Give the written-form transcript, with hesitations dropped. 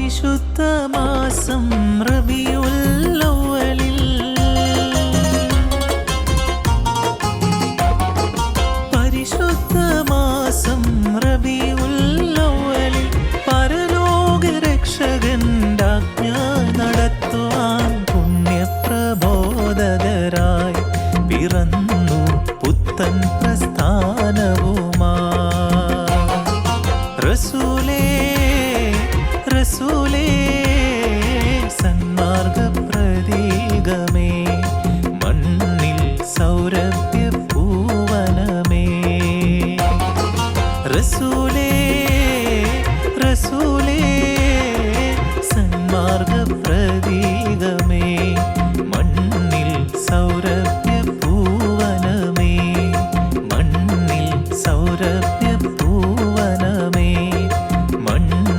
പരിശുദ്ധമാസം റബീഉൽ അവ്വലിൽ പരിശുദ്ധമാസം റബീഉൽ അവ്വലിൽ പരലോക രക്ഷകന്റെ ആജ്ഞ നടത്തുവാൻ പുണ്യപ്രബോധകരായി പിറന്നു പുത്തൻ പ്രസ്ഥാനവുമായി റസൂലേ റസൂലേ